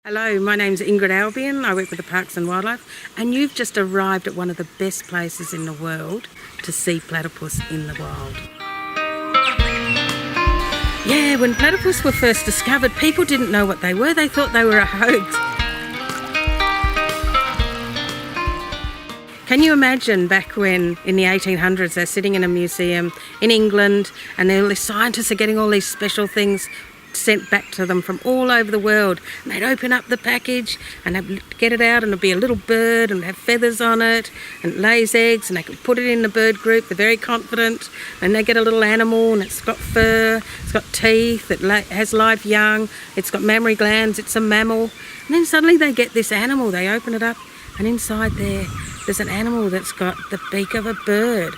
Hello, my name's Ingrid Albion. I work with the Parks and Wildlife, and you've just arrived at one of the best places in the world to see platypus in the wild. Yeah, when platypus were first discovered, people didn't know what they were. They thought they were a hoax. Can you imagine back when, in the 1800s, they're sitting in a museum in England, and all the scientists are getting all these special things sent back to them from all over the world, and they'd open up the package and they'd get it out, and it'd be a little bird and have feathers on it and it lays eggs, and they could put it in the bird group. They're very confident, and they get a little animal and it's got fur, it's got teeth, it has live young, it's got mammary glands, it's a mammal. And then suddenly they get this animal, they open it up, and inside there's an animal that's got the beak of a bird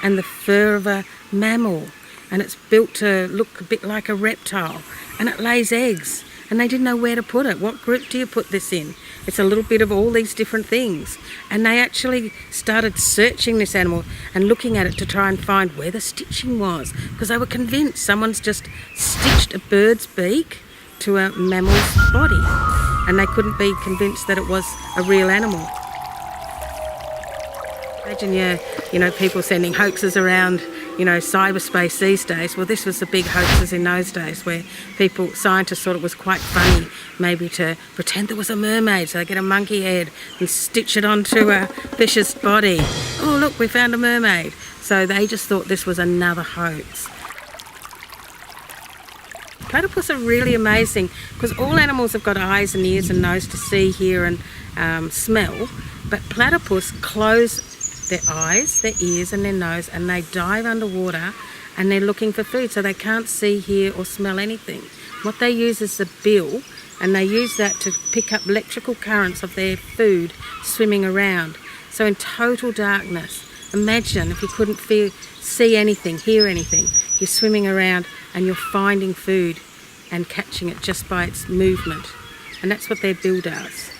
and the fur of a mammal, and it's built to look a bit like a reptile, and it lays eggs, and they didn't know where to put it. What group do you put this in? It's a little bit of all these different things. And they actually started searching this animal and looking at it to try and find where the stitching was, because they were convinced someone's just stitched a bird's beak to a mammal's body, and they couldn't be convinced that it was a real animal. Imagine people sending hoaxes around cyberspace these days. Well, this was the big hoaxes in those days, where scientists thought it was quite funny maybe to pretend there was a mermaid, so they get a monkey head and stitch it onto a fish's body. Oh look, we found a mermaid. So they just thought this was another hoax. Platypus are really amazing because all animals have got eyes and ears and nose to see, hear and smell, but platypus close their eyes, their ears and their nose, and they dive underwater and they're looking for food, so they can't see, hear or smell anything. What they use is the bill, and they use that to pick up electrical currents of their food swimming around. So in total darkness, imagine if you couldn't see anything, hear anything, you're swimming around and you're finding food and catching it just by its movement. And that's what their bill does.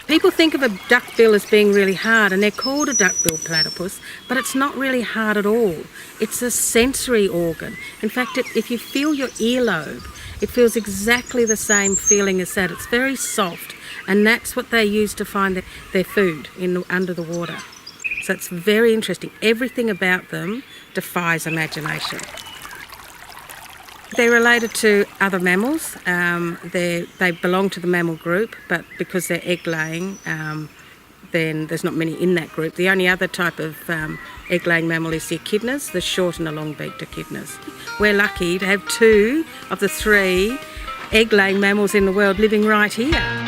People think of a duckbill as being really hard, and they're called a duckbill platypus, but it's not really hard at all. It's a sensory organ. In fact, if you feel your earlobe, it feels exactly the same feeling as that. It's very soft, and that's what they use to find their food under the water. So it's very interesting. Everything about them defies imagination. They're related to other mammals. They belong to the mammal group, but because they're egg-laying, then there's not many in that group. The only other type of egg-laying mammal is the echidnas, the short and the long-beaked echidnas. We're lucky to have 2 of the 3 egg-laying mammals in the world living right here.